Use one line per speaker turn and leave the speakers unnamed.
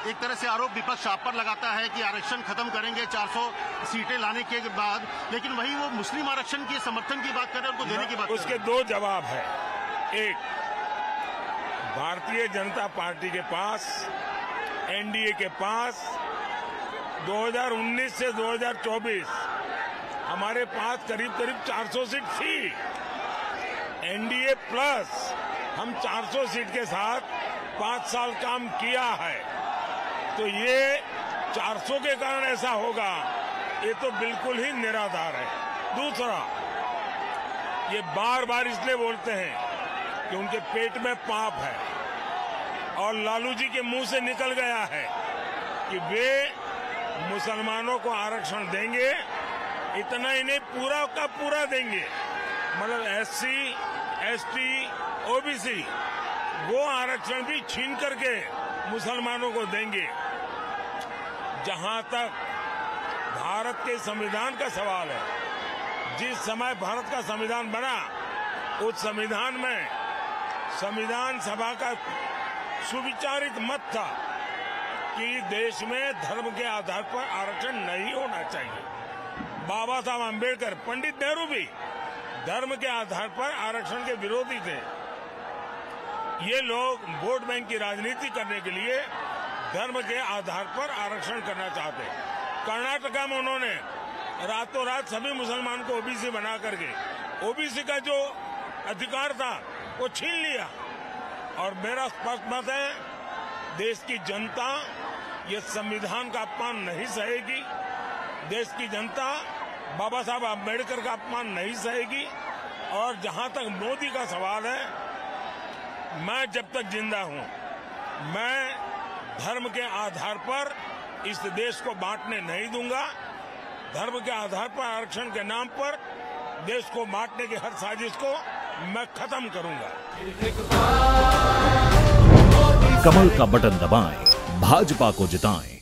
एक तरह से आरोप विपक्ष आप पर लगाता है कि आरक्षण खत्म करेंगे 400 सीटें लाने के बाद, लेकिन वही वो मुस्लिम आरक्षण के समर्थन की बात कर रहे हैं, उनको देने की बात।
उसके दो जवाब है। एक, भारतीय जनता पार्टी के पास, एनडीए के पास 2019 से 2024 हमारे पास करीब 400 सीट थी। एनडीए प्लस हम 400 सीट के साथ 5 साल काम किया है, तो ये 400 के कारण ऐसा होगा, ये तो बिल्कुल ही निराधार है। दूसरा, ये बार बार इसलिए बोलते हैं कि उनके पेट में पाप है और लालू जी के मुंह से निकल गया है कि वे मुसलमानों को आरक्षण देंगे। इतना ही नहीं, पूरा का पूरा देंगे, मतलब एससी, एसटी, ओबीसी वो आरक्षण भी छीन करके मुसलमानों को देंगे। जहां तक भारत के संविधान का सवाल है, जिस समय भारत का संविधान बना, उस संविधान में संविधान सभा का सुविचारित मत था कि देश में धर्म के आधार पर आरक्षण नहीं होना चाहिए। बाबा साहब अम्बेडकर, पंडित नेहरू भी धर्म के आधार पर आरक्षण के विरोधी थे। ये लोग वोट बैंक की राजनीति करने के लिए धर्म के आधार पर आरक्षण करना चाहते हैं। कर्नाटका में उन्होंने रातों रात सभी मुसलमान को ओबीसी बना करके ओबीसी का जो अधिकार था वो छीन लिया। और मेरा स्पष्ट मत है, देश की जनता ये संविधान का अपमान नहीं सहेगी। देश की जनता बाबा साहब अम्बेडकर का अपमान नहीं सहेगी। और जहां तक मोदी का सवाल है, मैं जब तक जिंदा हूं, मैं धर्म के आधार पर इस देश को बांटने नहीं दूंगा। धर्म के आधार पर आरक्षण के नाम पर देश को बांटने की हर साजिश को मैं खत्म करूंगा।
कमल का बटन दबाएं, भाजपा को जिताएं।